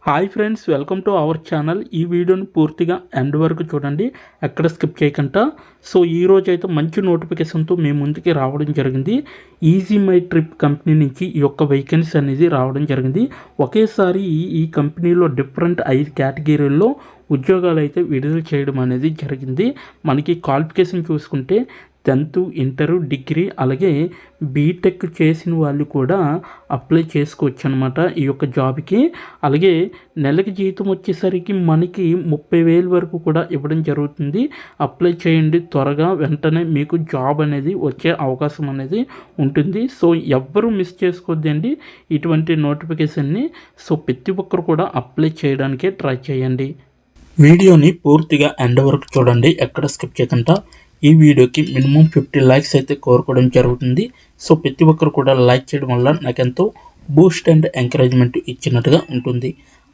Hi friends, welcome to our channel. ఈ వీడియోని పూర్తిగా ఎండ్ వరకు చూడండి, ఎక్కడ స్కిప్ చేయకుండా. సో ఈరోజు అయితే మంచి నోటిఫికేషన్తో మేము ముందుకి రావడం జరిగింది. ఈజీ మై ట్రిప్ కంపెనీ నుంచి ఈ యొక్క వేకెన్సీ అనేది రావడం జరిగింది. ఒకేసారి ఈ కంపెనీలో డిఫరెంట్ 5 కేటగిరీల్లో ఉద్యోగాలు అయితే విడుదల చేయడం అనేది జరిగింది. మనకి క్వాలిఫికేషన్ చూసుకుంటే 10th, ఇంటర్, డిగ్రీ అలాగే బీటెక్ చేసిన వాళ్ళు కూడా అప్లై చేసుకోవచ్చు అనమాట ఈ యొక్క జాబ్కి. అలాగే నెలకి జీతం వచ్చేసరికి మనకి 30,000 వరకు కూడా ఇవ్వడం జరుగుతుంది. అప్లై చేయండి త్వరగా, వెంటనే మీకు జాబ్ అనేది వచ్చే అవకాశం అనేది ఉంటుంది. సో ఎవ్వరూ మిస్ చేసుకోవద్దండి ఇటువంటి నోటిఫికేషన్ని. సో ప్రతి ఒక్కరు కూడా అప్లై చేయడానికే ట్రై చేయండి. వీడియోని పూర్తిగా ఎండ్ వరకు చూడండి, ఎక్కడ స్కిప్ చేయకుండా. ఈ వీడియోకి మినిమం 50 లైక్స్ అయితే కోరుకోవడం జరుగుతుంది. సో ప్రతి ఒక్కరు కూడా లైక్ చేయడం వల్ల నాకు ఎంతో బూస్ట్ అండ్ ఎంకరేజ్మెంట్ ఇచ్చినట్టుగా ఉంటుంది.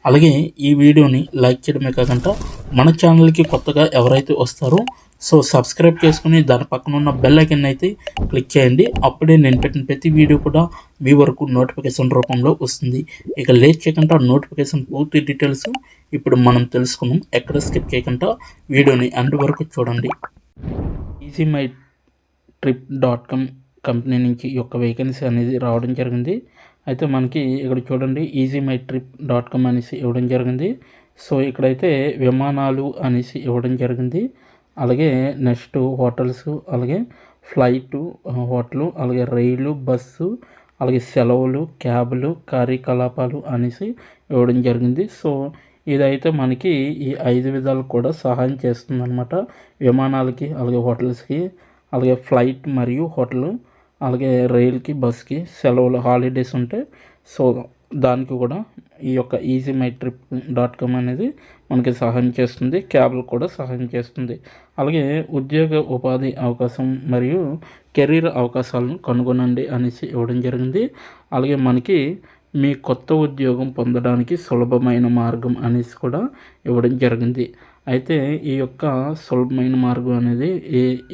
అలాగే ఈ వీడియోని లైక్ చేయడమే కాకుండా మన ఛానల్కి కొత్తగా ఎవరైతే వస్తారో సో సబ్స్క్రైబ్ చేసుకుని దాని పక్కన ఉన్న బెల్ ఐకాన్ అయితే క్లిక్ చేయండి. అప్పుడే నేను పెట్టిన ప్రతి వీడియో కూడా మీ వరకు నోటిఫికేషన్ రూపంలో వస్తుంది. ఇక లేట్ చేయకుండా నోటిఫికేషన్ పూర్తి డీటెయిల్స్ ఇప్పుడు మనం తెలుసుకున్నాం. ఎక్కడ స్కిప్ చేయకుండా వీడియోని ఎండ్ వరకు చూడండి. easymytrip.com కంపెనీ నుంచి ఈ యొక్క వేకెన్సీ అనేది రావడం జరిగింది. అయితే మనకి ఇక్కడ చూడండి easymytrip.com అనేసి ఇవ్వడం జరిగింది. సో ఇక్కడైతే విమానాలు అనేసి ఇవ్వడం జరిగింది. అలాగే నెక్స్ట్ హోటల్స్, అలాగే ఫ్లైటు, హోటలు, అలాగే రైలు, బస్సు, అలాగే సెలవులు, క్యాబులు, కార్యకలాపాలు అనేసి ఇవ్వడం జరిగింది. సో ఇదైతే మనకి ఈ 5 విధాలు కూడా సహాయం చేస్తుంది అనమాట. విమానాలకి, అలాగే హోటల్స్కి, అలాగే ఫ్లైట్ మరియు హోటల్, అలాగే రైల్కి, బస్కి, సెలవులు, హాలిడేస్ ఉంటే సో దానికి కూడా ఈ యొక్క easymytrip.com అనేది మనకి సహాయం చేస్తుంది. క్యాబ్లు కూడా సహాయం చేస్తుంది. అలాగే ఉద్యోగ ఉపాధి అవకాశం మరియు కెరీర్ అవకాశాలను కనుగొనండి అనేసి ఇవ్వడం జరిగింది. అలాగే మనకి మీ కొత్త ఉద్యోగం పొందడానికి సులభమైన మార్గం అనేసి కూడా ఇవ్వడం జరిగింది. అయితే ఈ యొక్క సులభమైన మార్గం అనేది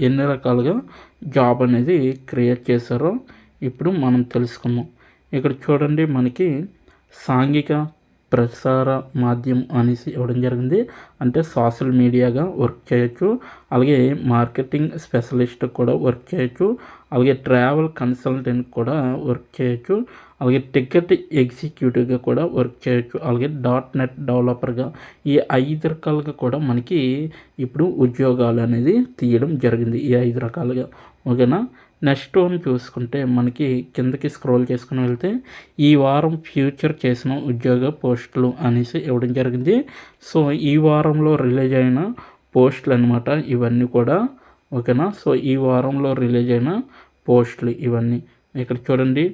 ఎన్ని రకాలుగా జాబ్ అనేది క్రియేట్ చేశారో ఇప్పుడు మనం తెలుసుకుందాం. ఇక్కడ చూడండి మనకి సాంఘిక ప్రసార మాధ్యమం అనేసి ఇవ్వడం జరిగింది. అంటే సోషల్ మీడియాగా వర్క్ చేయొచ్చు, అలాగే మార్కెటింగ్ స్పెషలిస్ట్ కూడా వర్క్ చేయొచ్చు, అలాగే ట్రావెల్ కన్సల్టెంట్ కూడా వర్క్ చేయొచ్చు, అలాగే టికెట్ ఎగ్జిక్యూటివ్గా కూడా వర్క్ చేయొచ్చు, అలాగే .NET డెవలపర్గా. ఈ 5 రకాలుగా కూడా మనకి ఇప్పుడు ఉద్యోగాలు అనేది తీయడం జరిగింది, ఈ 5 రకాలుగా. ఓకేనా. నెక్స్ట్ వన్ చూసుకుంటే మనకి కిందకి స్క్రోల్ చేసుకుని వెళ్తే ఈ వారం ఫ్యూచర్ చేసిన ఉద్యోగ పోస్టులు అనేసి ఇవ్వడం జరిగింది. సో ఈ వారంలో రిలీజ్ అయిన పోస్టులు అనమాట ఇవన్నీ కూడా. ఓకేనా. సో ఈ వారంలో రిలీజ్ అయిన పోస్టులు ఇవన్నీ. ఇక్కడ చూడండి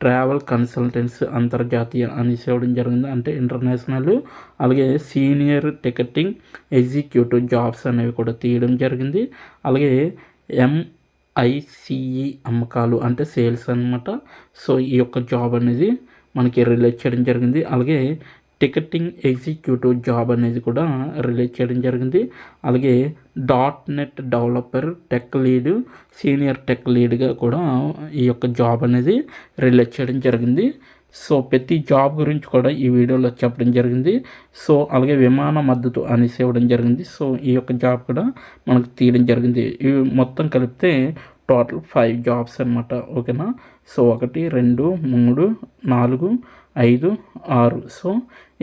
ట్రావెల్ కన్సల్టెంట్స్ అంతర్జాతీయ అనేసి ఇవ్వడం జరిగింది, అంటే ఇంటర్నేషనల్. అలాగే సీనియర్ టికెటింగ్ ఎగ్జిక్యూటివ్ జాబ్స్ అనేవి కూడా తీయడం జరిగింది. అలాగే MICE అమ్మకాలు అంటే సేల్స్ అనమాట. సో ఈ యొక్క జాబ్ అనేది మనకి రిలీజ్ చేయడం జరిగింది. అలాగే టికెటింగ్ ఎగ్జిక్యూటివ్ జాబ్ అనేది కూడా రిలీజ్ చేయడం జరిగింది. అలాగే .NET developer, tech lead, senior tech లీడ్గా కూడా ఈ యొక్క జాబ్ అనేది రిలీజ్ చేయడం జరిగింది. సో ప్రతి జాబ్ గురించి కూడా ఈ వీడియోలో చెప్పడం జరిగింది. సో అలాగే విమాన మద్దతు అనేసి ఇవ్వడం జరిగింది. సో ఈ యొక్క జాబ్ కూడా మనకు తీయడం జరిగింది. ఇవి మొత్తం కలిపితే టోటల్ 5 జాబ్స్ అనమాట. ఓకేనా. సో 1, 2, 3, 4, 5, 6. సో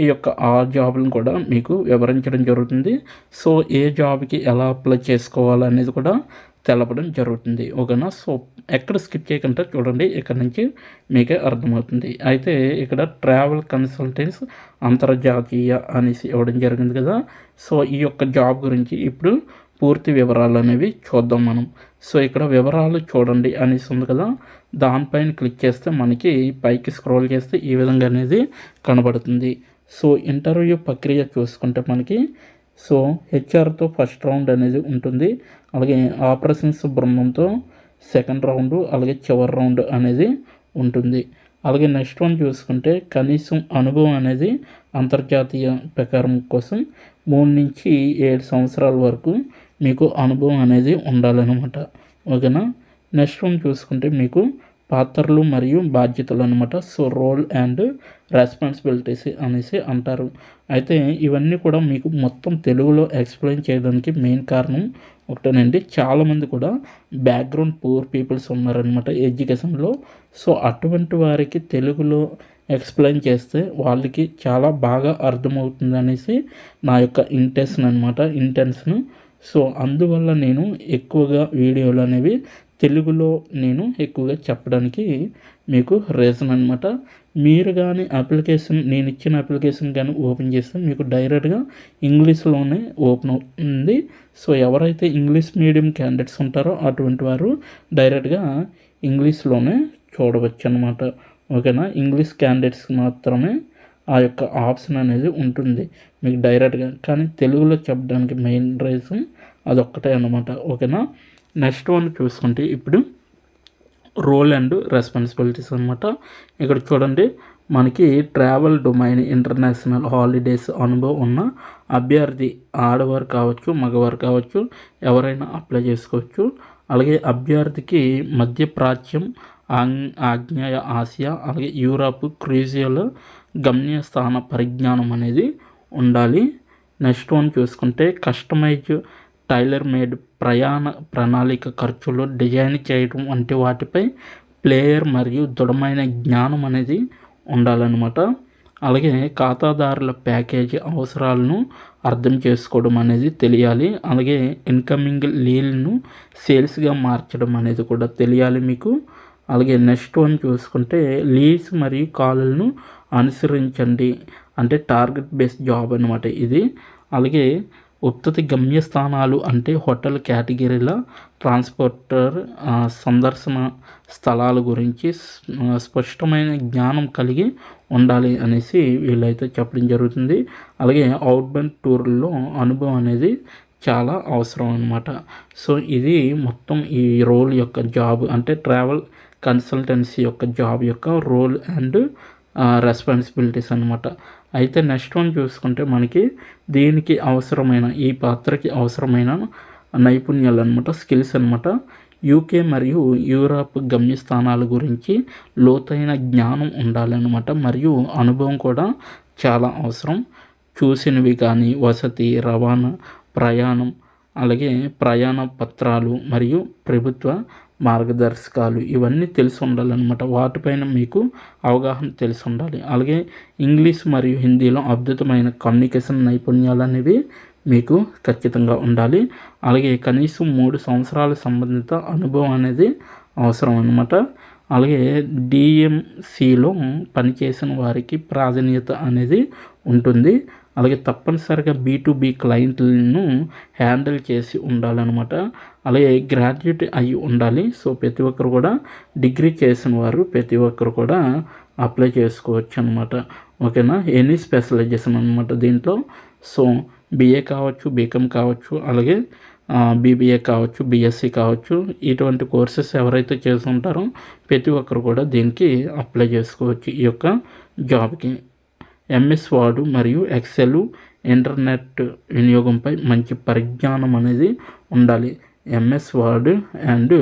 ఈ యొక్క 6 జాబులను కూడా మీకు వివరించడం జరుగుతుంది. సో ఏ జాబ్కి ఎలా అప్లై చేసుకోవాలనేది కూడా తెలపడం జరుగుతుంది. ఓకేనా. సో ఎక్కడ స్కిప్ చేయకుండా చూడండి, ఇక్కడ నుంచి మీకే అర్థమవుతుంది. అయితే ఇక్కడ ట్రావెల్ కన్సల్టెంట్స్ అంతర్జాతీయ అనేసి ఇవ్వడం జరిగింది కదా. సో ఈ యొక్క జాబ్ గురించి ఇప్పుడు పూర్తి వివరాలు అనేవి చూద్దాం మనం. సో ఇక్కడ వివరాలు చూడండి అనేసి ఉంది కదా, దానిపైన క్లిక్ చేస్తే మనకి పైకి స్క్రోల్ చేస్తే ఈ విధంగా అనేది కనబడుతుంది. సో ఇంటర్వ్యూ ప్రక్రియ చూసుకుంటే మనకి సో హెచ్ఆర్తో ఫస్ట్ రౌండ్ అనేది ఉంటుంది, అలాగే ఆపరేషన్స్ బృందంతో సెకండ్ రౌండ్, అలాగే చివరి రౌండ్ అనేది ఉంటుంది. అలాగే నెక్స్ట్ వన్ చూసుకుంటే కనీసం అనుభవం అనేది అంతర్జాతీయ ప్రకారం కోసం 3 నుంచి 7 సంవత్సరాల వరకు మీకు అనుభవం అనేది ఉండాలన్నమాట. ఓకేనా. నెక్స్ట్ వన్ చూసుకుంటే మీకు పాత్రలు మరియు బాధ్యతలు అనమాట. సో రోల్ అండ్ రెస్పాన్సిబిలిటీస్ అనేసి అంటారు. అయితే ఇవన్నీ కూడా మీకు మొత్తం తెలుగులో ఎక్స్ప్లెయిన్ చేయడానికి మెయిన్ కారణం ఒకటేనండి. చాలామంది కూడా బ్యాక్గ్రౌండ్ పూర్ పీపుల్స్ ఉన్నారనమాట ఎడ్యుకేషన్లో. సో అటువంటి వారికి తెలుగులో ఎక్స్ప్లెయిన్ చేస్తే వాళ్ళకి చాలా బాగా అర్థమవుతుంది అనేసి నా యొక్క ఇంటెన్షన్. సో అందువల్ల నేను ఎక్కువగా వీడియోలు అనేవి తెలుగులో నేను ఎక్కువగా చెప్పడానికి మీకు రీజన్ అనమాట. మీరు కానీ నేను ఇచ్చిన అప్లికేషన్ కానీ ఓపెన్ చేస్తే మీకు డైరెక్ట్గా ఇంగ్లీష్లోనే ఓపెన్ అవుతుంది. సో ఎవరైతే ఇంగ్లీష్ మీడియం క్యాండిడేట్స్ ఉంటారో అటువంటి వారు డైరెక్ట్గా ఇంగ్లీష్లోనే చూడవచ్చు అనమాట. ఓకేనా, ఇంగ్లీష్ క్యాండిడేట్స్కి మాత్రమే ఆ యొక్క ఆప్షన్ అనేది ఉంటుంది మీకు డైరెక్ట్గా. కానీ తెలుగులో చెప్పడానికి మెయిన్ రీజన్ అదొక్కటే అనమాట. ఓకేనా, నెక్స్ట్ వన్ చూసుకుంటే ఇప్పుడు రోల్ అండ్ రెస్పాన్సిబిలిటీస్ అనమాట. ఇక్కడ చూడండి, మనకి ట్రావెల్ డొమైన్ ఇంటర్నేషనల్ హాలిడేస్ అనుభవం ఉన్న అభ్యర్థి ఆడవారు కావచ్చు, మగవారు కావచ్చు, ఎవరైనా అప్లై చేసుకోవచ్చు. అలాగే అభ్యర్థికి మధ్యప్రాచ్యం, ఆగ్నేయ ఆసియా, అలాగే యూరప్, క్రూజియల్ గమ్యస్థాన పరిజ్ఞానం అనేది ఉండాలి. నెక్స్ట్ వన్ చూసుకుంటే కస్టమైజ్ టైలర్ మేడ్ ప్రయాణ ప్రణాళిక ఖర్చులు డిజైన్ చేయడం వంటి వాటిపై ప్లేయర్ మరియు దృఢమైన జ్ఞానం అనేది ఉండాలన్నమాట. అలాగే ఖాతాదారుల ప్యాకేజీ అవసరాలను అర్థం చేసుకోవడం అనేది తెలియాలి. అలాగే ఇన్కమింగ్ లీడ్ను సేల్స్గా మార్చడం అనేది కూడా తెలియాలి మీకు. అలాగే నెక్స్ట్ వన్ చూసుకుంటే లీడ్స్ మరియు కాలులను అనుసరించండి, అంటే టార్గెట్ బేస్డ్ జాబ్ అనమాట ఇది. అలాగే ఉత్పత్తి గమ్యస్థానాలు అంటే హోటల్ కేటగిరీల ట్రాన్స్పోర్టర్ సందర్శన స్థలాల గురించి స్పష్టమైన జ్ఞానం కలిగి ఉండాలి అనేసి వీళ్ళైతే చెప్పడం జరుగుతుంది. అలాగే అవుట్బౌండ్ టూర్లో అనుభవం అనేది చాలా అవసరం అనమాట. సో ఇది మొత్తం ఈ రోల్ యొక్క జాబ్, అంటే ట్రావెల్ కన్సల్టెన్సీ యొక్క జాబ్ యొక్క రోల్ అండ్ రెస్పాన్సిబిలిటీస్ అనమాట. అయితే నెక్స్ట్ వన్ చూసుకుంటే మనకి దీనికి అవసరమైన, ఈ పాత్రకి అవసరమైన నైపుణ్యాలు అనమాట, స్కిల్స్ అనమాట. యూకే మరియు యూరప్ గమ్యస్థానాల గురించి లోతైన జ్ఞానం ఉండాలన్నమాట, మరియు అనుభవం కూడా చాలా అవసరం. చూసినవి కానీ వసతి, రవాణా, ప్రయాణం, అలాగే ప్రయాణ పత్రాలు మరియు ప్రభుత్వ మార్గదర్శకాలు ఇవన్నీ తెలిసి ఉండాలన్నమాట. వాటిపైన మీకు అవగాహన తెలిసి ఉండాలి. అలాగే ఇంగ్లీష్ మరియు హిందీలో అద్భుతమైన కమ్యూనికేషన్ నైపుణ్యాలు అనేవి మీకు ఖచ్చితంగా ఉండాలి. అలాగే కనీసం 3 సంవత్సరాల సంబంధిత అనుభవం అనేది అవసరం అన్నమాట. అలాగే డిఎంసిలో పనిచేసిన వారికి ప్రాధాన్యత అనేది ఉంటుంది. అలాగే తప్పనిసరిగా B2B క్లయింట్లను హ్యాండిల్ చేసి ఉండాలన్నమాట. అలాగే గ్రాడ్యుయేట్ అయి ఉండాలి. సో ప్రతి ఒక్కరు కూడా డిగ్రీ చేసిన వారు ప్రతి ఒక్కరు కూడా అప్లై చేసుకోవచ్చు అనమాట. ఓకేనా, ఎనీ స్పెషలైజేషన్ అనమాట దీంట్లో. సో BA కావచ్చు, బీకామ్ కావచ్చు, అలాగే BBA కావచ్చు, BSc కావచ్చు, ఇటువంటి కోర్సెస్ ఎవరైతే చేస్తుంటారో ప్రతి ఒక్కరు కూడా దీనికి అప్లై చేసుకోవచ్చు ఈ యొక్క జాబ్కి. MS వర్డ్ మరియు ఎక్సెల్, ఇంటర్నెట్ వినియోగంపై మంచి పరిజ్ఞానం అనేది ఉండాలి. MS వర్డ్ అండ్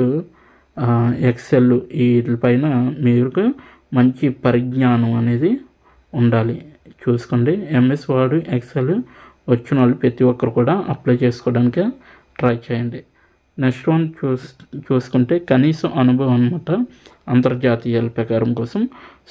ఎక్సెల్ వీటిపైన మీకు మంచి పరిజ్ఞానం అనేది ఉండాలి. చూసుకోండి, MS వర్డ్, ఎక్సెల్ వచ్చిన వాళ్ళు ప్రతి ఒక్కరు కూడా అప్లై చేసుకోవడానికి ట్రై చేయండి. నెక్స్ట్ వన్ చూసుకుంటే కనీస అనుభవం అనమాట, అంతర్జాతీయాల ప్రకారం కోసం.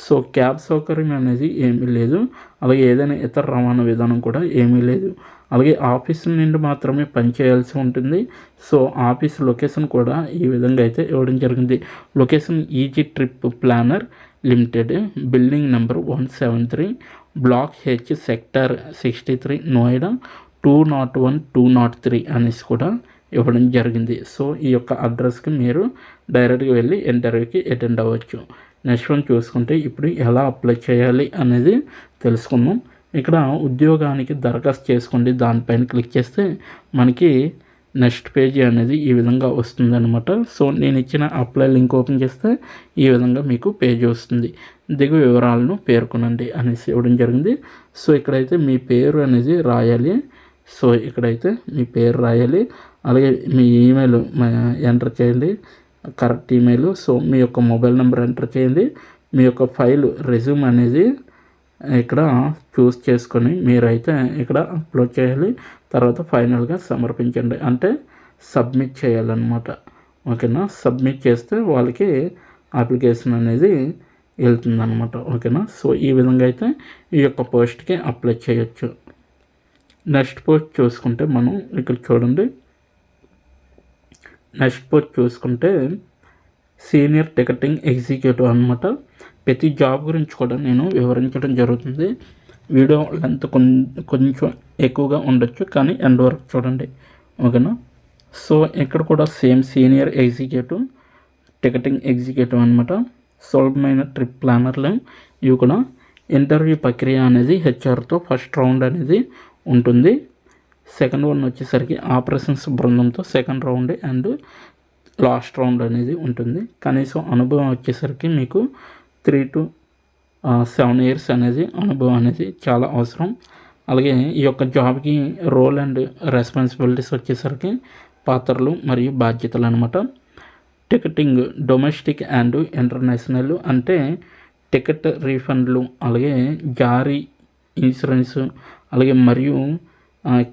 సో క్యాబ్ సౌకర్యం అనేది ఏమీ లేదు. అలాగే ఏదైనా ఇతర రవాణా విధానం కూడా ఏమీ లేదు. అలాగే ఆఫీస్ నుండి మాత్రమే పనిచేయాల్సి ఉంటుంది. సో ఆఫీస్ లొకేషన్ కూడా ఈ విధంగా అయితే ఇవ్వడం జరిగింది. Location Easy Trip Planner Limited, building number 173, block H, sector 63, Noida 201, 203 అనేసి కూడా ఇవ్వడం జరిగింది. సో ఈ యొక్క అడ్రస్కి మీరు డైరెక్ట్గా వెళ్ళి ఇంటర్వ్యూకి అటెండ్ అవ్వచ్చు. నెక్స్ట్ వన్ చూసుకుంటే ఇప్పుడు ఎలా అప్లై చేయాలి అనేది తెలుసుకుందాం. ఇక్కడ ఉద్యోగానికి దరఖాస్తు చేసుకోండి దానిపైన క్లిక్ చేస్తే మనకి నెక్స్ట్ పేజీ అనేది ఈ విధంగా వస్తుంది అనమాట. సో నేను ఇచ్చిన అప్లై లింక్ ఓపెన్ చేస్తే ఈ విధంగా మీకు పేజీ వస్తుంది. దిగు వివరాలను పేర్కొనండి అనేసి ఇవ్వడం జరిగింది. సో ఇక్కడైతే మీ పేరు అనేది రాయాలి. సో ఇక్కడైతే మీ పేరు రాయాలి. అలాగే మీ ఈమెయిల్ ఎంటర్ చేయండి. Correct email. సో మీ యొక్క మొబైల్ నెంబర్ ఎంటర్ చేయండి. మీ యొక్క ఫైల్ రెజ్యూమ్ అనేది ఇక్కడ చూస్ చేసుకొని మీరైతే ఇక్కడ అప్లోడ్ చేయాలి. తర్వాత ఫైనల్గా సమర్పించండి, అంటే సబ్మిట్ చేయాలన్నమాట. ఓకేనా, సబ్మిట్ చేస్తే వాళ్ళకి అప్లికేషన్ అనేది వెళ్తుందన్నమాట. ఓకేనా, సో ఈ విధంగా అయితే ఈ యొక్క పోస్ట్కి అప్లై చేయొచ్చు. నెక్స్ట్ పోస్ట్ చూసుకుంటే మనం ఇక్కడ చూడండి, నెక్స్ట్ పోస్ట్ చూసుకుంటే సీనియర్ టికెటింగ్ ఎగ్జిక్యూటివ్ అనమాట. ప్రతి జాబ్ గురించి కూడా నేను వివరించడం జరుగుతుంది. వీడియో లెంత్ కొంచెం ఎక్కువగా ఉండొచ్చు, కానీ ఎండ్ వరకు చూడండి. ఓకేనా, సో ఇక్కడ కూడా same senior executive ticketing executive అనమాట. సులభమైన ట్రిప్ ప్లానర్లు ఇవి కూడా. ఇంటర్వ్యూ ప్రక్రియ అనేది హెచ్ఆర్తో ఫస్ట్ రౌండ్ అనేది ఉంటుంది. సెకండ్ వన్ వచ్చేసరికి ఆపరేషన్స్ బృందంతో second round and last round అనేది ఉంటుంది. కనీసం అనుభవం వచ్చేసరికి మీకు 3 to 7 years అనేది అనుభవం అనేది చాలా అవసరం. అలాగే ఈ యొక్క జాబ్కి రోల్ అండ్ రెస్పాన్సిబిలిటీస్ వచ్చేసరికి పాత్రలు మరియు బాధ్యతలు అనమాట. టికెటింగ్ డొమెస్టిక్ అండ్ ఇంటర్నేషనల్, అంటే టికెట్ రీఫండ్లు, అలాగే జారీ ఇన్సూరెన్స్, అలాగే మరియు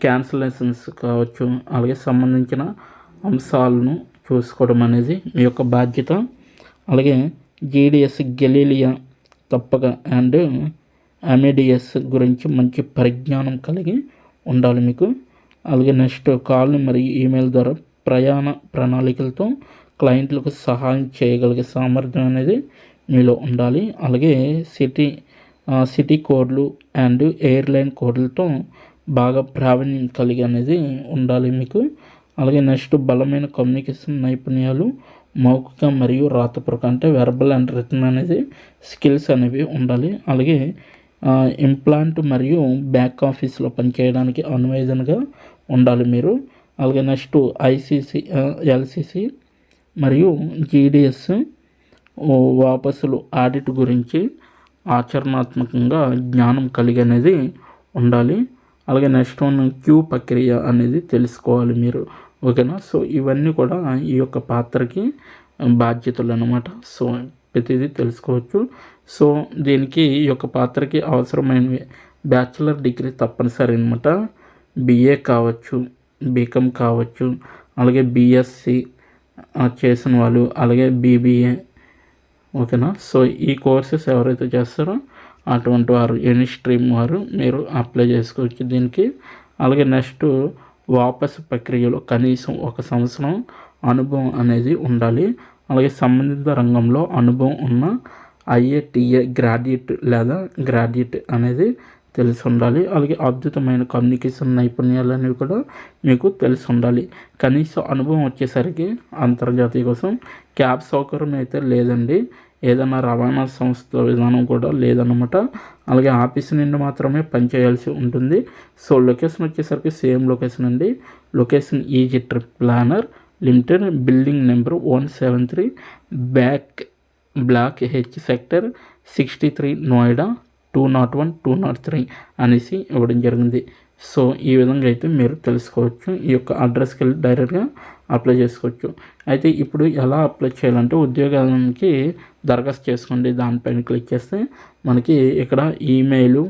క్యాన్సిలేషన్స్ కావచ్చు, అలాగే సంబంధించిన అంశాలను చూసుకోవడం అనేది మీ యొక్క బాధ్యత. అలాగే జీడిఎస్ గెలీలియా తప్పక అండ్ అమెడియస్ గురించి మంచి పరిజ్ఞానం కలిగి ఉండాలి మీకు. అలాగే నెక్స్ట్ కాల్ మరియు ఈమెయిల్ ద్వారా ప్రయాణ ప్రణాళికలతో క్లయింట్లకు సహాయం చేయగలిగే సామర్థ్యం అనేది మీలో ఉండాలి. అలాగే సిటీ కోడ్లు అండ్ ఎయిర్లైన్ కోడ్లతో బాగా ప్రావీణ్యం కలిగి అనేది ఉండాలి మీకు. అలాగే నెక్స్ట్ బలమైన కమ్యూనికేషన్ నైపుణ్యాలు, మౌఖిక మరియు రాతపూర్వక, అంటే వెర్బల్ అండ్ రిటన్ అనేది స్కిల్స్ అనేవి ఉండాలి. అలాగే ఇంప్లాంట్ మరియు బ్యాక్ ఆఫీస్లో పనిచేయడానికి అనువైనగా ఉండాలి మీరు. అలాగే నెక్స్ట్ ఎల్సిసి మరియు జీడిఎస్ వాపసులు ఆడిట్ గురించి ఆచరణాత్మకంగా జ్ఞానం కలిగి అనేది ఉండాలి. అలాగే నెక్స్ట్ వన్ క్యూ ప్రక్రియ అనేది తెలుసుకోవాలి మీరు. ఓకేనా, సో ఇవన్నీ కూడా ఈ యొక్క పాత్రకి బాధ్యతలు అన్నమాట. సో ప్రతిదీ తెలుసుకోవచ్చు. సో దీనికి ఈ యొక్క పాత్రకి అవసరమైనవి బ్యాచిలర్ డిగ్రీ తప్పనిసరి అనమాట. బిఏ కావచ్చు, బీకామ్ కావచ్చు, అలాగే బీఎస్సీ చేసిన వాళ్ళు, అలాగే బీబీఏ. ఓకేనా, సో ఈ కోర్సెస్ ఎవరైతే చేస్తారో అటువంటి వారు, ఎనీ స్ట్రీమ్ వారు మీరు అప్లై చేసుకోవచ్చు దీనికి. అలాగే నెక్స్ట్ వాపసు ప్రక్రియలో కనీసం 1 సంవత్సరం అనుభవం అనేది ఉండాలి. అలాగే సంబంధిత రంగంలో అనుభవం ఉన్న ఐఏటిఏ గ్రాడ్యుయేట్ లేదా గ్రాడ్యుయేట్ అనేది తెలిసి ఉండాలి. అలాగే అద్భుతమైన కమ్యూనికేషన్ నైపుణ్యాలు అనేవి కూడా మీకు తెలిసి ఉండాలి. కనీస అనుభవం వచ్చేసరికి అంతర్జాతీయ కోసం క్యాబ్ సౌకర్యం అయితే లేదండి, ఏదైనా రవాణా సంస్థ విధానం కూడా లేదన్నమాట. అలాగే ఆఫీస్ నుండి మాత్రమే పనిచేయాల్సి ఉంటుంది. సో లొకేషన్ వచ్చేసరికి సేమ్ లొకేషన్ అండి. Location Easy Trip Planner Limited, building number 173, block H sector 63, Noida 201, 203 అనేసి ఇవ్వడం జరిగింది. సో ఈ విధంగా అయితే మీరు తెలుసుకోవచ్చు. ఈ యొక్క అడ్రస్కి వెళ్ళి డైరెక్ట్గా అప్లై చేసుకోవచ్చు. అయితే ఇప్పుడు ఎలా అప్లై చేయాలంటే, ఉద్యోగానికి దరఖాస్తు చేసుకోండి దానిపైన క్లిక్ చేస్తే మనకి ఇక్కడ ఈమెయిలు,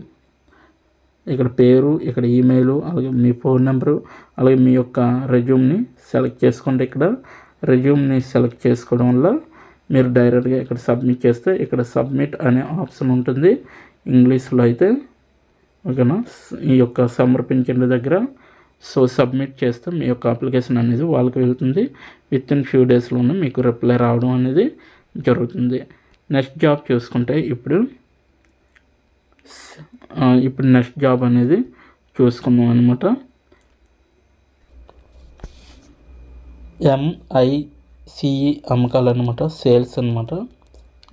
ఇక్కడ పేరు, ఇక్కడ ఈమెయిల్, అలాగే మీ ఫోన్ నెంబరు, అలాగే మీ యొక్క రెజ్యూమ్ని సెలెక్ట్ చేసుకోండి. ఇక్కడ రెజ్యూమ్ని సెలెక్ట్ చేసుకోవడం వల్ల మీరు డైరెక్ట్గా ఇక్కడ సబ్మిట్ చేస్తే ఇక్కడ సబ్మిట్ అనే ఆప్షన్ ఉంటుంది ఇంగ్లీష్లో అయితే. ఓకేనా, ఈ యొక్క సమర్పించండి దగ్గర సో సబ్మిట్ చేస్తే మీ యొక్క అప్లికేషన్ అనేది వాళ్ళకి వెళ్తుంది. వితిన్ ఫ్యూ డేస్లోనే మీకు రిప్లై రావడం అనేది జరుగుతుంది. నెక్స్ట్ జాబ్ చూసుకుంటే ఇప్పుడు నెక్స్ట్ జాబ్ అనేది చూసుకుందాం అనమాట. MICE అమ్మకాలు అనమాట, సేల్స్ అనమాట.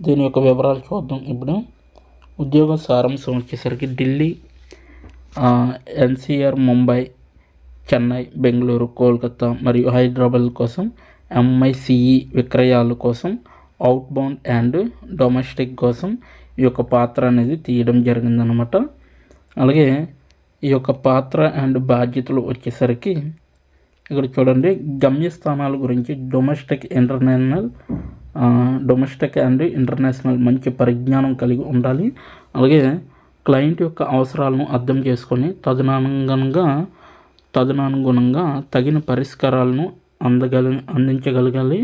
దీని యొక్క వివరాలు చూద్దాం ఇప్పుడు. ఉద్యోగ సారాంశం వచ్చేసరికి ఢిల్లీ, NCR, ముంబై, చెన్నై, బెంగళూరు, కోల్కతా మరియు హైదరాబాద్ కోసం MICE విక్రయాల కోసం అవుట్బౌండ్ అండ్ డొమెస్టిక్ కోసం ఈ యొక్క పాత్ర అనేది తీయడం జరిగిందనమాట. అలాగే ఈ యొక్క పాత్ర అండ్ బాధ్యతలు వచ్చేసరికి ఇక్కడ చూడండి గమ్యస్థానాల గురించి డొమెస్టిక్ అండ్ ఇంటర్నేషనల్ మంచి పరిజ్ఞానం కలిగి ఉండాలి. అలాగే క్లయింట్ యొక్క అవసరాలను అర్థం చేసుకొని తదనుగుణంగా తగిన పరిష్కారాలను అందించగలగాలి.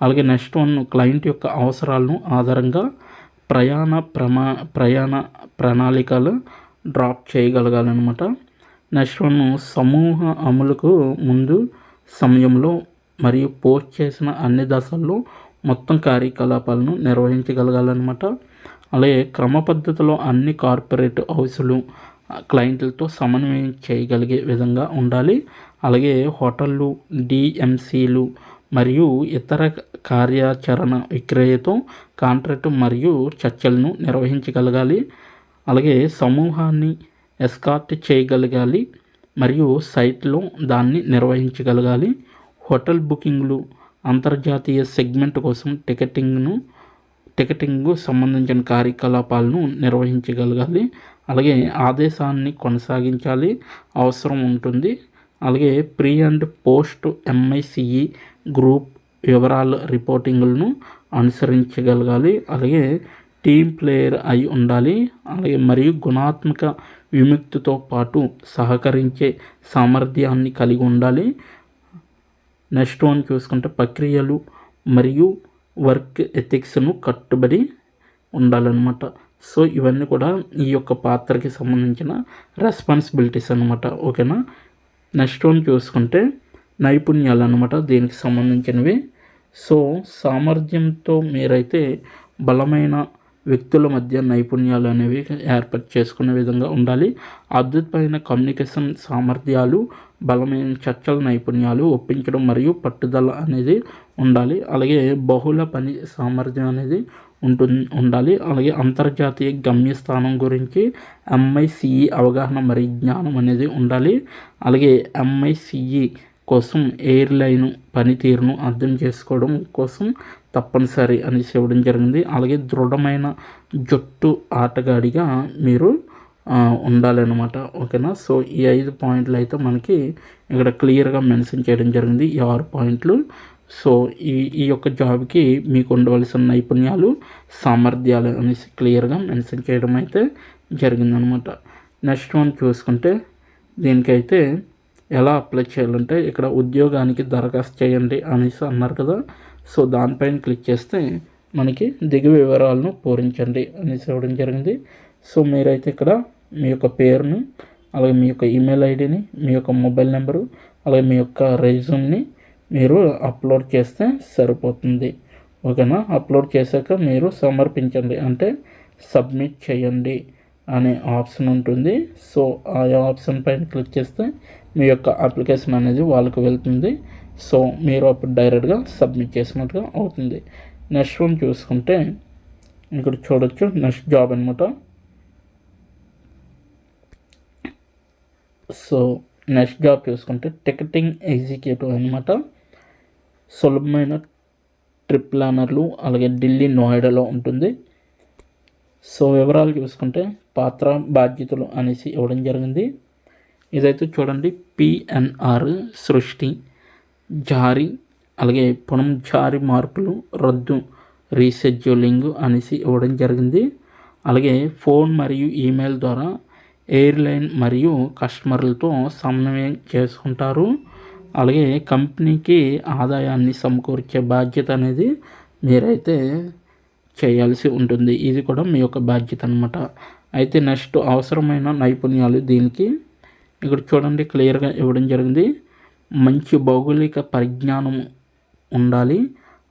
అలాగే నెక్స్ట్ వన్ క్లయింట్ యొక్క అవసరాలను ఆధారంగా ప్రయాణ ప్రణాళికలు డ్రాప్ చేయగలగాలన్నమాట. నెక్స్ట్ వన్ సమూహ అమలుకు ముందు సమయంలో మరియు పోస్ట్ చేసిన అన్ని దశల్లో మొత్తం కార్యకలాపాలను నిర్వహించగలగాలన్నమాట. అలాగే క్రమ పద్ధతిలో అన్ని కార్పొరేట్ హౌసులు క్లయింట్లతో సమన్వయం చేయగలిగే విధంగా ఉండాలి. అలాగే హోటళ్ళు, డిఎంసీలు మరియు ఇతర కార్యాచరణ విక్రయతో కాంట్రాక్ట్ మరియు చర్చలను నిర్వహించగలగాలి. అలాగే సమూహాన్ని ఎస్కార్ట్ చేయగలగాలి మరియు సైట్లో దాన్ని నిర్వహించగలగాలి. హోటల్ బుకింగ్లు, అంతర్జాతీయ సెగ్మెంట్ కోసం టికెటింగ్ సంబంధించిన కార్యకలాపాలను నిర్వహించగలగాలి. అలాగే ఆదేశాన్ని కొనసాగించాలి అవసరం ఉంటుంది. అలాగే pre and post MICE group వివరాల రిపోర్టింగ్లను అనుసరించగలగాలి. అలాగే టీమ్ ప్లేయర్ అయి ఉండాలి. అలాగే మరియు గుణాత్మక విముక్తితో పాటు సహకరించే సామర్థ్యాన్ని కలిగి ఉండాలి. నెక్స్ట్ వన్ చూసుకుంటే ప్రక్రియలు మరియు వర్క్ ఎథిక్స్ను కట్టుబడి ఉండాలన్నమాట. సో ఇవన్నీ కూడా ఈ యొక్క పాత్రకి సంబంధించిన రెస్పాన్సిబిలిటీస్ అనమాట. ఓకేనా. నెక్స్ట్ వన్ చూసుకుంటే నైపుణ్యాలు అనమాట, దీనికి సంబంధించినవి. సో సామర్థ్యంతో మీరైతే బలమైన వ్యక్తుల మధ్య నైపుణ్యాలు అనేవి ఏర్పాటు చేసుకునే విధంగా ఉండాలి. అద్భుతమైన కమ్యూనికేషన్ సామర్థ్యాలు, బలమైన చర్చల నైపుణ్యాలు, ఒప్పించడం మరియు పట్టుదల అనేది ఉండాలి. అలాగే బహుళ పని సామర్థ్యం అనేది ఉండాలి. అలాగే అంతర్జాతీయ గమ్యస్థానం గురించి MICE అవగాహన మరియు జ్ఞానం అనేది ఉండాలి. అలాగే MICE కోసం ఎయిర్లైన్ పనితీరును అర్థం చేసుకోవడం కోసం తప్పనిసరి అని ఇవ్వడం జరిగింది. అలాగే దృఢమైన జట్టు ఆటగాడిగా మీరు ఉండాలన్నమాట. ఓకేనా. సో ఈ 5 పాయింట్లు అయితే మనకి ఇక్కడ క్లియర్గా మెన్షన్ చేయడం జరిగింది, ఈ 6 పాయింట్లు. సో ఈ యొక్క జాబ్కి మీకు ఉండవలసిన నైపుణ్యాలు, సామర్థ్యాలు అనేసి క్లియర్గా మెన్షన్ చేయడం అయితే జరిగిందనమాట. నెక్స్ట్ వన్ చూసుకుంటే దీనికైతే ఎలా అప్లై చేయాలంటే ఇక్కడ ఉద్యోగానికి దరఖాస్తు చేయండి అనేసి అన్నారు కదా. సో దానిపైన క్లిక్ చేస్తే మనకి దిగు వివరాలను పూరించండి అనేసి ఇవ్వడం జరిగింది. సో మీరైతే ఇక్కడ మీ యొక్క పేరుని, అలాగే మీ యొక్క ఈమెయిల్ ఐడిని, మీ యొక్క మొబైల్ నెంబరు, అలాగే మీ యొక్క రెజ్యూమ్ని మీరు అప్లోడ్ చేస్తే సరిపోతుంది. ఓకేనా. అప్లోడ్ చేశాక మీరు సమర్పించండి అంటే సబ్మిట్ చేయండి అనే ఆప్షన్ ఉంటుంది. సో ఆ ఆప్షన్ పైన క్లిక్ చేస్తే మీ యొక్క అప్లికేషన్ అనేది వాళ్ళకి వెళ్తుంది. సో మీరు అప్పుడు డైరెక్ట్గా సబ్మిట్ చేసినట్టుగా అవుతుంది. నెక్స్ట్ వన్ చూసుకుంటే ఇక్కడ చూడొచ్చు నెక్స్ట్ జాబ్ అనమాట. సో నెక్స్ట్ జాబ్ చూసుకుంటే టికెటింగ్ ఎగ్జిక్యూటివ్ అనమాట. సులభమైన ట్రిప్ ప్లానర్లు, అలాగే ఢిల్లీ, నోయిడాలో ఉంటుంది. సో వివరాలు చూసుకుంటే పాత్ర, బాధ్యతలు అనేసి ఇవ్వడం జరిగింది. ఇదైతే చూడండి PNR సృష్టి, జారీ, అలాగే జారీ మార్పులు, రద్దు, రీషెడ్యూలింగ్ అనేసి ఇవ్వడం జరిగింది. అలాగే ఫోన్ మరియు ఈమెయిల్ ద్వారా ఎయిర్లైన్ మరియు కస్టమర్లతో సమన్వయం చేసుకుంటారు. అలాగే కంపెనీకి ఆదాయాన్ని సమకూర్చే బాధ్యత అనేది మీరైతే చేయాల్సి ఉంటుంది. ఇది కూడా మీ యొక్క బాధ్యత అనమాట. అయితే నెక్స్ట్ అవసరమైన నైపుణ్యాలు దీనికి ఇక్కడ చూడండి క్లియర్గా ఇవ్వడం జరిగింది. మంచి భౌగోళిక పరిజ్ఞానం ఉండాలి.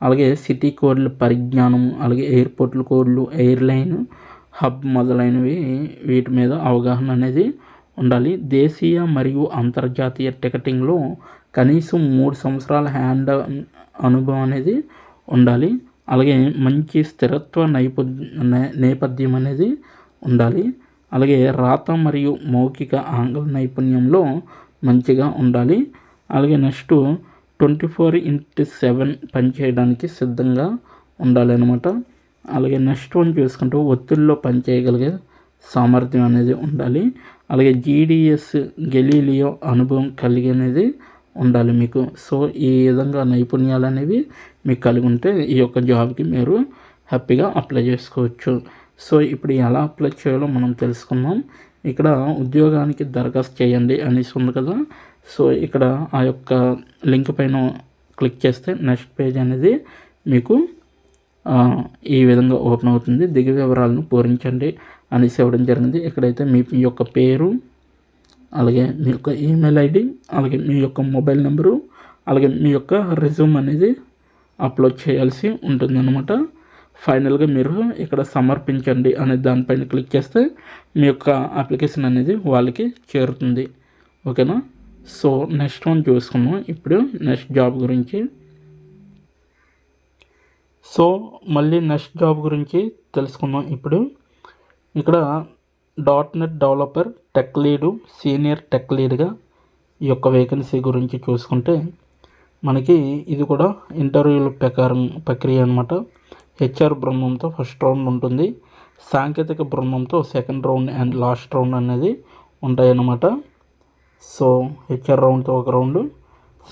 అలాగే సిటీ కోడ్ల పరిజ్ఞానం, అలాగే ఎయిర్పోర్ట్ల కోడ్లు, ఎయిర్లైన్ హబ్ మొదలైనవి వీటి మీద అవగాహన అనేది ఉండాలి. దేశీయ మరియు అంతర్జాతీయ టికెటింగ్లో కనీసం 3 సంవత్సరాల హ్యాండ్ అనుభవం అనేది ఉండాలి. అలాగే మంచి స్థిరత్వ నేపథ్యం అనేది ఉండాలి. అలాగే రాత మరియు మౌఖిక ఆంగ్ల నైపుణ్యంలో మంచిగా ఉండాలి. అలాగే నెక్స్ట్ 24/7 పనిచేయడానికి సిద్ధంగా ఉండాలి అనమాట. అలాగే నెక్స్ట్ వన్ చూసుకుంటూ ఒత్తిడిలో పనిచేయగలిగే సామర్థ్యం అనేది ఉండాలి. అలాగే GDS గెలీలియో అనుభవం కలిగి అనేది ఉండాలి మీకు. సో ఈ విధంగా నైపుణ్యాలు అనేవి మీకు కలిగి ఉంటే ఈ యొక్క జాబ్కి మీరు హ్యాపీగా అప్లై చేసుకోవచ్చు. సో ఇప్పుడు ఎలా అప్లై చేయాలో మనం తెలుసుకుందాం. ఇక్కడ ఉద్యోగానికి దరఖాస్తు చేయండి అనేసి ఉంది కదా. సో ఇక్కడ ఆ యొక్క లింక్ పైన క్లిక్ చేస్తే నెక్స్ట్ పేజ్ అనేది మీకు ఈ విధంగా ఓపెన్ అవుతుంది. దిగు వివరాలను పూరించండి అనేసి ఇవ్వడం జరిగింది. ఇక్కడైతే మీ యొక్క పేరు, అలాగే మీ యొక్క ఈమెయిల్ ఐడి, అలాగే మీ యొక్క మొబైల్ నెంబరు, అలాగే మీ యొక్క రెజ్యూమ్ అనేది అప్లోడ్ చేయాల్సి ఉంటుందన్నమాట. ఫైనల్గా మీరు ఇక్కడ సమర్పించండి అనే దానిపైన క్లిక్ చేస్తే మీ యొక్క అప్లికేషన్ అనేది వాళ్ళకి చేరుతుంది. ఓకేనా. సో నెక్స్ట్ వన్ చూసుకున్నాం. ఇప్పుడు నెక్స్ట్ జాబ్ గురించి. సో మళ్ళీ నెక్స్ట్ జాబ్ గురించి తెలుసుకుందాం. ఇప్పుడు ఇక్కడ .NET developer tech lead, senior tech లీడ్గా ఈ యొక్క వేకెన్సీ గురించి చూసుకుంటే మనకి ఇది కూడా ఇంటర్వ్యూల ప్రక్రియ అనమాట. HR బృందంతో ఫస్ట్ రౌండ్ ఉంటుంది. సాంకేతిక బృందంతో second round and last round అనేది ఉంటాయన్నమాట. సో HR రౌండ్తో ఒక రౌండ్,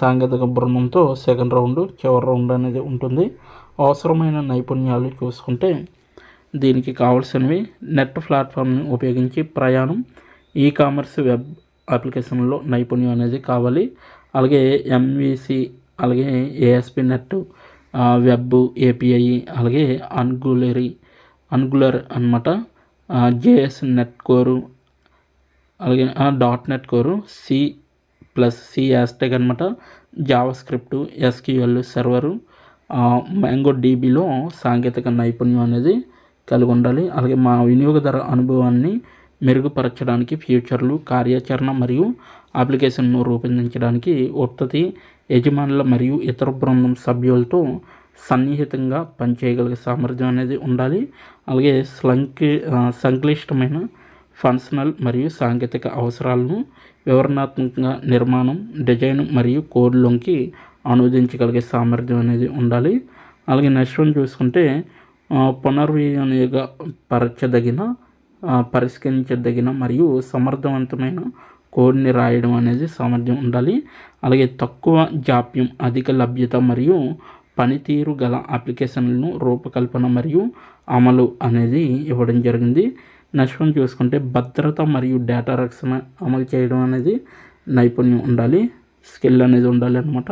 సాంకేతిక బృందంతో సెకండ్ రౌండ్, చివరి రౌండ్ అనేది ఉంటుంది. అవసరమైన నైపుణ్యాలు చూసుకుంటే దీనికి కావాల్సినవి నెట్ ప్లాట్ఫామ్ని ఉపయోగించి ప్రయాణం, కామర్స్, వెబ్ అప్లికేషన్లో నైపుణ్యం అనేది కావాలి. అలాగే MVC, అలాగే ASP.NET, వెబ్ API, అలాగే అంగులర్ అనమాట, JS నెట్ కోరు, అలాగే .NET కోరు, C యాస్టెక్ అనమాట, జావా స్క్రిప్ట్, SQL సర్వరు, MongoDBలో సాంకేతిక నైపుణ్యం అనేది కలిగి ఉండాలి. అలాగే మా వినియోగదారు అనుభవాన్ని మెరుగుపరచడానికి ఫ్యూచర్లు, కార్యాచరణ మరియు అప్లికేషన్ను రూపొందించడానికి ఉత్పత్తి యజమానుల మరియు ఇతర బృందం సభ్యులతో సన్నిహితంగా పనిచేయగలిగే సామర్థ్యం అనేది ఉండాలి. అలాగే సంక్లిష్టమైన ఫంక్షనల్ మరియు సాంకేతిక అవసరాలను వివరణాత్మకంగా నిర్మాణం, డిజైన్ మరియు కోడ్లోకి అనువదించగలిగే సామర్థ్యం అనేది ఉండాలి. అలాగే నెక్స్ట్ వన్ చూసుకుంటే పరిష్కరించదగిన మరియు సమర్థవంతమైన కోడ్ని రాయడం అనేది సామర్థ్యం ఉండాలి. అలాగే తక్కువ జాప్యం, అధిక లభ్యత మరియు పనితీరు గల అప్లికేషన్లను రూపకల్పన మరియు అమలు అనేది ఇవ్వడం జరిగింది. నెక్స్ట్ వన్ చూసుకుంటే భద్రత మరియు డేటా రక్షణ అమలు చేయడం అనేది నైపుణ్యం ఉండాలి, స్కిల్ అనేది ఉండాలి అనమాట.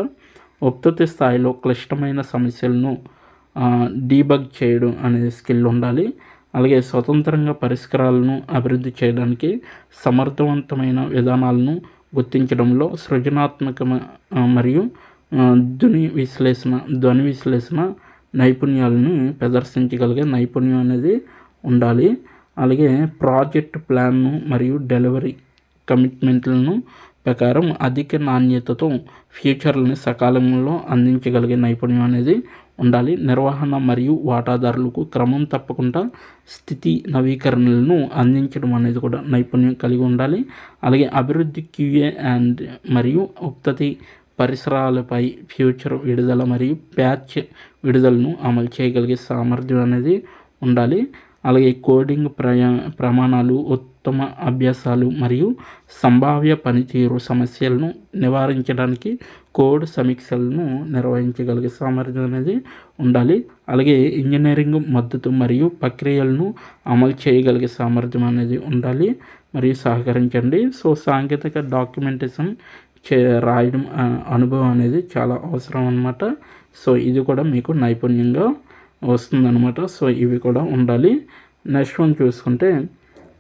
ఉత్పత్తి స్థాయిలో క్లిష్టమైన సమస్యలను డీబగ్ చేయడం అనేది స్కిల్ ఉండాలి. అలాగే స్వతంత్రంగా పరిష్కారాలను అభివృద్ధి చేయడానికి సమర్థవంతమైన విధానాలను గుర్తించడంలో సృజనాత్మక మరియు ధ్వని విశ్లేషణ నైపుణ్యాలను ప్రదర్శించగలిగే నైపుణ్యం అనేది ఉండాలి. అలాగే ప్రాజెక్ట్ ప్లాన్ను మరియు డెలివరీ కమిట్మెంట్లను ప్రకారం అధిక నాణ్యతతో ఫ్యూచర్లను సకాలంలో అందించగలిగే నైపుణ్యం అనేది ఉండాలి. నిర్వహణ మరియు వాటాదారులకు క్రమం తప్పకుండా స్థితి నవీకరణలను అందించడం అనేది కూడా నైపుణ్యం కలిగి ఉండాలి. అలాగే అభివృద్ధి QA మరియు ఉత్పత్తి పరిసరాలపై ఫ్యూచర్ విడుదల మరియు ప్యాచ్ విడుదలను అమలు చేయగలిగే సామర్థ్యం అనేది ఉండాలి. అలాగే కోడింగ్ ప్రమాణాలు, ఉత్తమ అభ్యాసాలు మరియు సంభావ్య పనితీరు సమస్యలను నివారించడానికి కోడ్ సమీక్షలను నిర్వహించగలిగే సామర్థ్యం అనేది ఉండాలి. అలాగే ఇంజనీరింగ్ మద్దతు మరియు ప్రక్రియలను అమలు చేయగలిగే సామర్థ్యం అనేది ఉండాలి మరియు సహకరించండి. సో సాంకేతిక డాక్యుమెంటేషన్ రాయడం అనుభవం అనేది చాలా అవసరం అన్నమాట. సో ఇది కూడా మీకు నైపుణ్యంగా వస్తుందన్నమాట. సో ఇవి కూడా ఉండాలి. నెక్స్ట్ వన్ చూసుకుంటే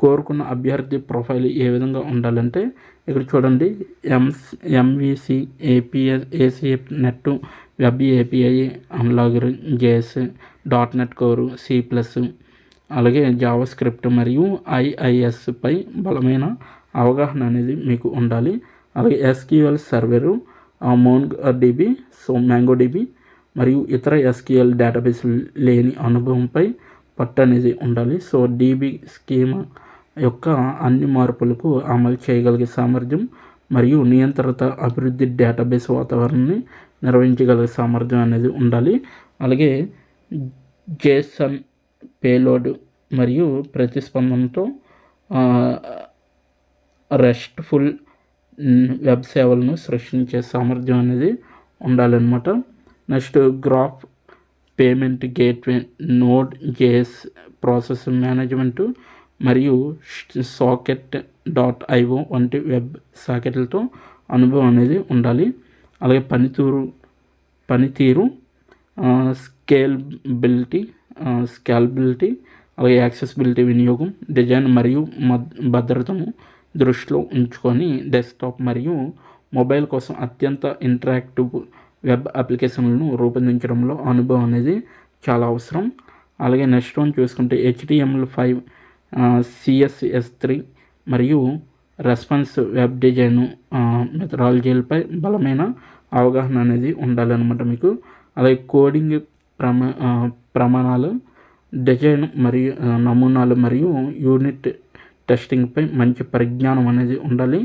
కోరుకున్న అభ్యర్థి ప్రొఫైల్ ఏ విధంగా ఉండాలంటే ఇక్కడ చూడండి, MVC, ACF net, web API, అన్లాగర్, JS, .NET కోరు, C+, అలాగే జావా స్క్రిప్ట్ మరియు IIS పై బలమైన అవగాహన అనేది మీకు ఉండాలి. అలాగే SQL సర్వరు, MongoDB మరియు ఇతర SQL డేటాబేస్ లేని అనుభవంపై పట్టు అనేది ఉండాలి. సో DB స్కీమా యొక్క అన్ని మార్పులకు అమలు చేయగలిగే సామర్థ్యం మరియు నియంత్రిత అభివృద్ధి డేటాబేస్ వాతావరణాన్ని నిర్వహించగలిగే సామర్థ్యం అనేది ఉండాలి. అలాగే JSON పేలోడ్ మరియు ప్రతిస్పందనతో రెస్ట్ఫుల్ వెబ్ సేవలను సృష్టించే సామర్థ్యం అనేది ఉండాలన్నమాట. Next graph payment gateway, node JS process management మరియు సాకెట్.io వంటి వెబ్ సాకెట్లతో అనుభవం అనేది ఉండాలి. అలాగే పనితీరు స్కేలబిలిటీ అలాగే యాక్సెసిబిలిటీ, వినియోగం, డిజైన్ మరియు భద్రతను దృష్టిలో ఉంచుకొని డెస్క్టాప్ మరియు మొబైల్ కోసం అత్యంత ఇంటరాక్టివ్ వెబ్ అప్లికేషన్లను రూపొందించడంలో అనుభవం అనేది చాలా అవసరం. అలాగే నెక్స్ట్ వన్ చూసుకుంటే HTML5, CSS3 మరియు రెస్పాన్స్ వెబ్ డిజైన్ మెథడాలజీలపై బలమైన అవగాహన అనేది ఉండాలన్నమాట మీకు. అలాగే కోడింగ్ ప్రమాణాలు, డిజైన్ మరియు నమూనాలు మరియు యూనిట్ టెస్టింగ్పై మంచి పరిజ్ఞానం అనేది ఉండాలి.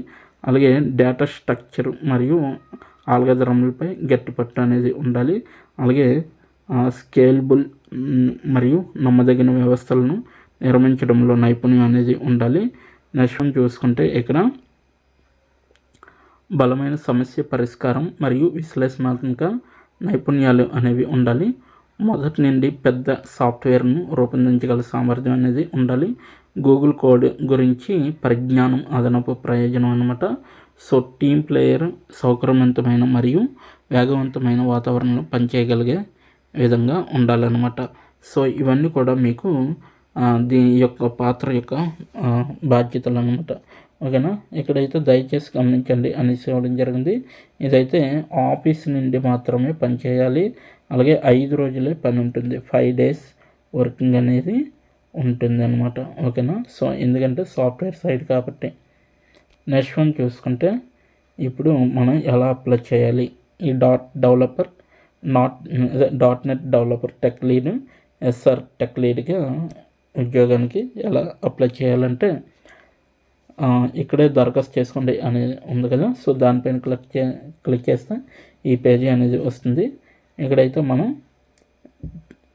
అలాగే డేటా స్ట్రక్చర్ మరియు ఆల్గరిథంలపై గట్టిపట్టు అనేది ఉండాలి. అలాగే స్కేలబుల్ మరియు నమ్మదగిన వ్యవస్థలను నిర్మించడంలో నైపుణ్యం అనేది ఉండాలి. నెక్స్ట్ చూసుకుంటే ఇక్కడ బలమైన సమస్య పరిష్కారం మరియు విశ్లేషణాత్మక నైపుణ్యాలు అనేవి ఉండాలి. మొదటి నుండి పెద్ద సాఫ్ట్వేర్ను రూపొందించగల సామర్థ్యం అనేది ఉండాలి. గూగుల్ కోడ్ గురించి పరిజ్ఞానం అదనపు ప్రయోజనం అన్నమాట. సో టీమ్ ప్లేయర్ సౌకర్యవంతమైన మరియు వేగవంతమైన వాతావరణంలో పనిచేయగలిగే విధంగా ఉండాలన్నమాట. సో ఇవన్నీ కూడా మీకు దీని యొక్క పాత్ర యొక్క బాధ్యతలు అన్నమాట. ఓకేనా. ఇక్కడైతే దయచేసి గమనించండి అనేసి ఇవ్వడం జరిగింది. ఇదైతే ఆఫీస్ నుండి మాత్రమే పనిచేయాలి. అలాగే 5 రోజులే పని ఉంటుంది, 5 days వర్కింగ్ అనేది ఉంటుంది అన్నమాట. ఓకేనా. సో ఎందుకంటే సాఫ్ట్వేర్ సైడ్ కాబట్టి. నెక్స్ట్ వన్ చూసుకుంటే ఇప్పుడు మనం ఎలా అప్లై చేయాలి. ఈ .NET developer tech lead, SR tech లీడ్గా ఉద్యోగానికి ఎలా అప్లై చేయాలంటే ఇక్కడే దరఖాస్తు చేసుకోండి అనేది ఉంది కదా. సో దానిపైన క్లిక్ చేస్తే ఈ పేజీ అనేది వస్తుంది. ఇక్కడైతే మనం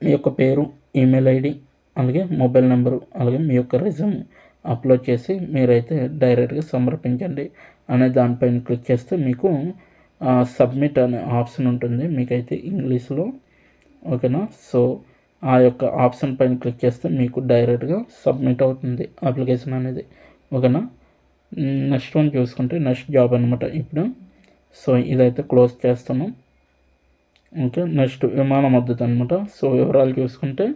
మీ యొక్క పేరు, ఈమెయిల్ ఐడి, అలాగే మొబైల్ నెంబరు, అలాగే మీ యొక్క రెజ్యూమ్ అప్లోడ్ చేసి మీరైతే డైరెక్ట్గా సమర్పించండి అనే దానిపైన క్లిక్ చేస్తే మీకు సబ్మిట్ అనే ఆప్షన్ ఉంటుంది మీకైతే ఇంగ్లీష్లో. ఓకేనా. సో ఆ యొక్క ఆప్షన్ పైన క్లిక్ చేస్తే మీకు డైరెక్ట్గా సబ్మిట్ అవుతుంది అప్లికేషన్ అనేది. ఓకేనా. నెక్స్ట్ వన్ చూసుకుంటే నెక్స్ట్ జాబ్ అనమాట ఇప్పుడు. సో ఇదైతే క్లోజ్ చేస్తాను. ఓకే. నెక్స్ట్ విమాన మద్దతు అనమాట. సో వివరాలు చూసుకుంటే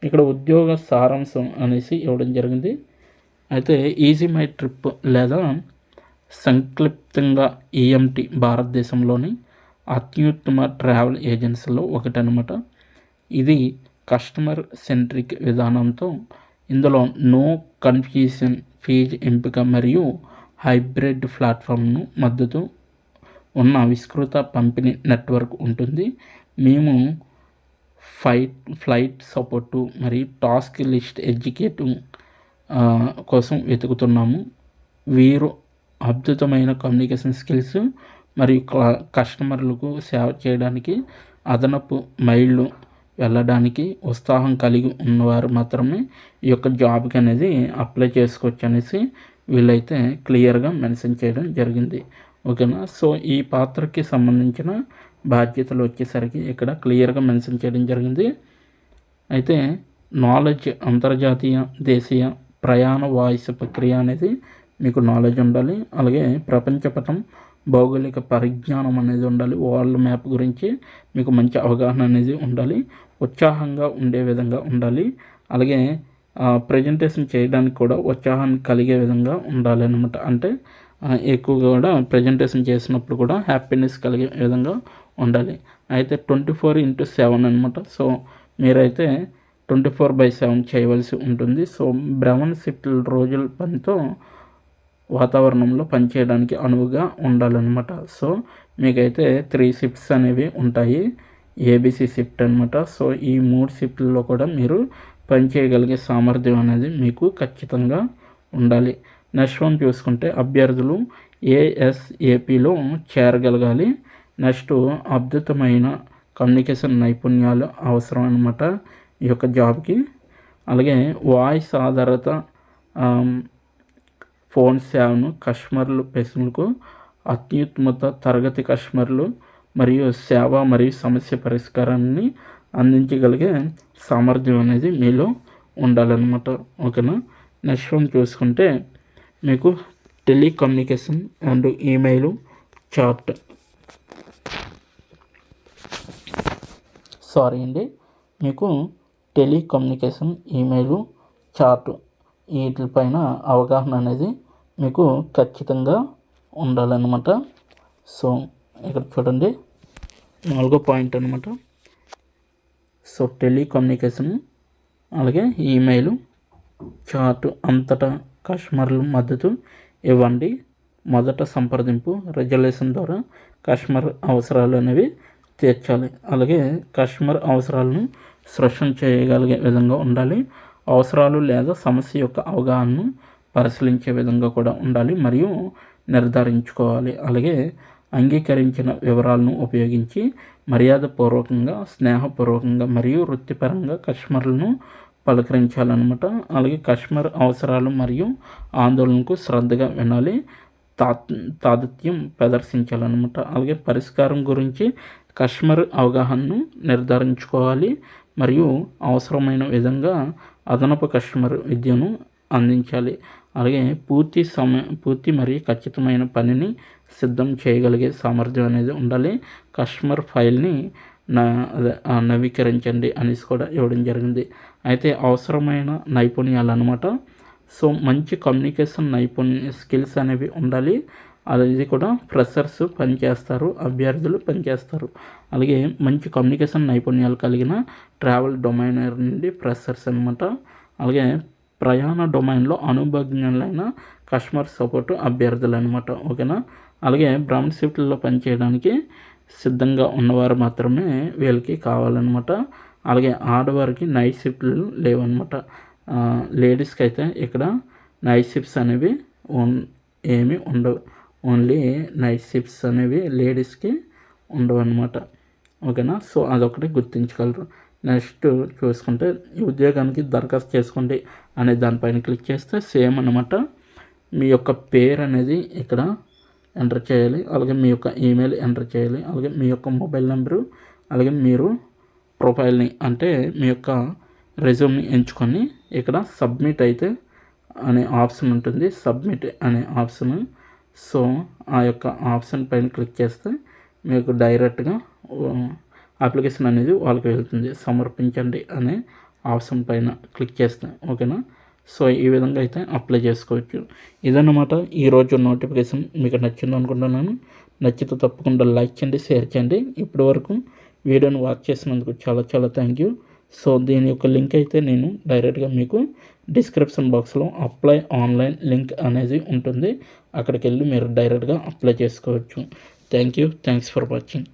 ఇక్కడ ఉద్యోగ సారాంశం అనేసి ఇవ్వడం జరిగింది. అయితే ఈజీ మై ట్రిప్ లేదా సంక్షిప్తంగా EMT భారతదేశంలోని అత్యుత్తమ ట్రావెల్ ఏజెన్సీలో ఒకటనమాట. ఇది కస్టమర్ సెంట్రిక్ విధానంతో ఇందులో నో కన్ఫ్యూజన్ ఫీజు ఎంపిక మరియు హైబ్రిడ్ ప్లాట్ఫామ్ను మద్దతు ఉన్న విస్తృత పంపిణీ నెట్వర్క్ ఉంటుంది. మేము ఫ్లైట్ సపోర్టు మరియు టాస్క్ లిస్ట్ ఎగ్జిక్యూటివ్ కోసం వెతుకుతున్నాము. వీరు అద్భుతమైన కమ్యూనికేషన్ స్కిల్స్ మరియు కస్టమర్లకు సేవ చేయడానికి, అదనపు మైళ్ళు వెళ్ళడానికి ఉత్సాహం కలిగి ఉన్నవారు మాత్రమే ఈ యొక్క జాబ్కి అనేది అప్లై చేసుకోవచ్చు అనేసి వీళ్ళైతే క్లియర్గా మెన్షన్ చేయడం జరిగింది. ఓకేనా. సో ఈ పాత్రకి సంబంధించిన బాధ్యతలు వచ్చేసరికి ఇక్కడ క్లియర్గా మెన్షన్ చేయడం జరిగింది. అయితే నాలెడ్జ్, అంతర్జాతీయ దేశీయ ప్రయాణ వాయిస్ ప్రక్రియ అనేది మీకు నాలెడ్జ్ ఉండాలి. అలాగే ప్రపంచపటం, భౌగోళిక పరిజ్ఞానం అనేది ఉండాలి. వరల్డ్ మ్యాప్ గురించి మీకు మంచి అవగాహన అనేది ఉండాలి. ఉత్సాహంగా ఉండే విధంగా ఉండాలి. అలాగే ప్రజెంటేషన్ చేయడానికి కూడా ఉత్సాహాన్ని కలిగే విధంగా ఉండాలి అన్నమాట. అంటే ఎక్కువగా కూడా ప్రజెంటేషన్ చేసినప్పుడు కూడా హ్యాపీనెస్ కలిగే విధంగా ఉండాలి. అయితే 24/7 అనమాట. సో మీరైతే 24/7 చేయవలసి ఉంటుంది. సో భ్రమణ షిఫ్ట్ల రోజుల పనితో వాతావరణంలో పనిచేయడానికి అనువుగా ఉండాలన్నమాట. సో మీకైతే 3 షిఫ్ట్స్ అనేవి ఉంటాయి. ABC షిఫ్ట్ అనమాట. సో ఈ 3 షిఫ్ట్లలో కూడా మీరు పనిచేయగలిగే సామర్థ్యం అనేది మీకు ఖచ్చితంగా ఉండాలి. నెక్స్ట్ వన్ చూసుకుంటే అభ్యర్థులు ASAPలో చేరగలగాలి. నెక్స్ట్ అద్భుతమైన కమ్యూనికేషన్ నైపుణ్యాలు అవసరం అనమాట ఈ యొక్క జాబ్కి. అలాగే వాయిస్ ఆధారిత ఫోన్ సేవను కస్టమర్లు ప్రశ్నలకు అత్యుత్తమ తరగతి కస్టమర్లు మరియు సేవ మరియు సమస్య పరిష్కారాన్ని అందించగలిగే సామర్థ్యం అనేది మీలో ఉండాలన్నమాట. ఓకేనా. నెక్స్ట్ వన్ చూసుకుంటే మీకు టెలికమ్యూనికేషన్ అండ్ ఈమెయిల్ చాట్ మీకు టెలికమ్యూనికేషన్ ఈమెయిల్ చాట్ వీటిపైన అవగాహన అనేది మీకు ఖచ్చితంగా ఉండాలన్నమాట. సో ఇక్కడ చూడండి 4వ పాయింట్ అనమాట. సో టెలికమ్యూనికేషన్ అలాగే ఈమెయిల్ చాట్ అంతటా కస్టమర్ల మద్దతు ఇవ్వండి. మొదట సంప్రదింపు రిజల్యూషన్ ద్వారా కస్టమర్ అవసరాలు అనేవి తీర్చాలి. అలాగే కస్టమర్ అవసరాలను సృష్టి చేయగలిగే విధంగా ఉండాలి. అవసరాలు లేదా సమస్య యొక్క అవగాహనను పరిశీలించే విధంగా కూడా ఉండాలి మరియు నిర్ధారించుకోవాలి. అలాగే అంగీకరించిన వివరాలను ఉపయోగించి మర్యాదపూర్వకంగా, స్నేహపూర్వకంగా మరియు వృత్తిపరంగా కస్టమర్లను పలకరించాలన్నమాట. అలాగే కస్టమర్ అవసరాలు మరియు ఆందోళనకు శ్రద్ధగా వినాలి, తాదాత్మ్యం ప్రదర్శించాలన్నమాట. అలాగే పరిష్కారం గురించి కస్టమర్ అవగాహనను నిర్ధారించుకోవాలి మరియు అవసరమైన విధంగా అదనపు కస్టమర్ విద్యను అందించాలి. అలాగే పూర్తి మరియు ఖచ్చితమైన పనిని సిద్ధం చేయగలిగే సామర్థ్యం అనేది ఉండాలి. కస్టమర్ ఫైల్ని నవీకరించండి అనేసి కూడా ఇవ్వడం జరిగింది. అయితే అవసరమైన నైపుణ్యాలు అన్నమాట. సో మంచి కమ్యూనికేషన్ స్కిల్స్ అనేవి ఉండాలి. అది కూడా ఫ్రెషర్స్ పనిచేస్తారు, అభ్యర్థులు పనిచేస్తారు. అలాగే మంచి కమ్యూనికేషన్ నైపుణ్యాలు కలిగిన ట్రావెల్ డొమైనర్ నుండి ఫ్రెషర్స్ అనమాట. అలాగే ప్రయాణ డొమైన్లో అనుభవజ్ఞులైన కస్టమర్ సపోర్ట్ అభ్యర్థులు అనమాట. ఓకేనా. అలాగే బ్రౌన్ షిఫ్ట్లో పనిచేయడానికి సిద్ధంగా ఉన్నవారు మాత్రమే వీళ్ళకి కావాలన్నమాట. అలాగే ఆడవారికి నైట్ షిఫ్ట్లు లేవన్నమాట. లేడీస్కి అయితే ఇక్కడ నైట్ షిఫ్ట్స్ అనేవి ఏమీ ఉండవు. ఓన్లీ నైట్ షిఫ్ట్స్ అనేవి లేడీస్కి ఉండవు అన్నమాట. ఓకేనా. సో అదొకటి గుర్తించగలరు. నెక్స్ట్ చూసుకుంటే ఈ ఉద్యోగానికి దరఖాస్తు చేసుకోండి అనే దానిపైన క్లిక్ చేస్తే సేమ్ అన్నమాట. మీ యొక్క పేరు అనేది ఇక్కడ ఎంటర్ చేయాలి. అలాగే మీ యొక్క ఈమెయిల్ ఎంటర్ చేయాలి. అలాగే మీ యొక్క మొబైల్ నెంబరు, అలాగే మీరు ప్రొఫైల్ని అంటే మీ యొక్క రెజ్యూమ్ని ఎంచుకొని ఇక్కడ సబ్మిట్ అయితే అనే ఆప్షన్ ఉంటుంది. సబ్మిట్ అనే ఆప్షన్. సో ఆ యొక్క ఆప్షన్ పైన క్లిక్ చేస్తే మీకు డైరెక్ట్గా అప్లికేషన్ అనేది వాళ్ళకి వెళ్తుంది. సమర్పించండి అనే ఆప్షన్ పైన క్లిక్ చేస్తే. ఓకేనా. సో ఈ విధంగా అయితే అప్లై చేసుకోవచ్చు. ఇదన్నమాట ఈరోజు నోటిఫికేషన్. మీకు నచ్చింది అనుకుంటున్నాను. నచ్చితే తప్పకుండా లైక్ చేయండి, షేర్ చేయండి. ఇప్పటి వరకు వీడియోని వాచ్ చేసినందుకు చాలా చాలా థ్యాంక్ యూ. సో దీని యొక్క లింక్ అయితే నేను డైరెక్ట్గా మీకు డిస్క్రిప్షన్ బాక్స్లో అప్లై ఆన్లైన్ లింక్ అనేది ఉంటుంది. అక్కడికి వెళ్ళి మీరు డైరెక్ట్గా అప్లై చేసుకోవచ్చు. Thank you. Thanks for watching.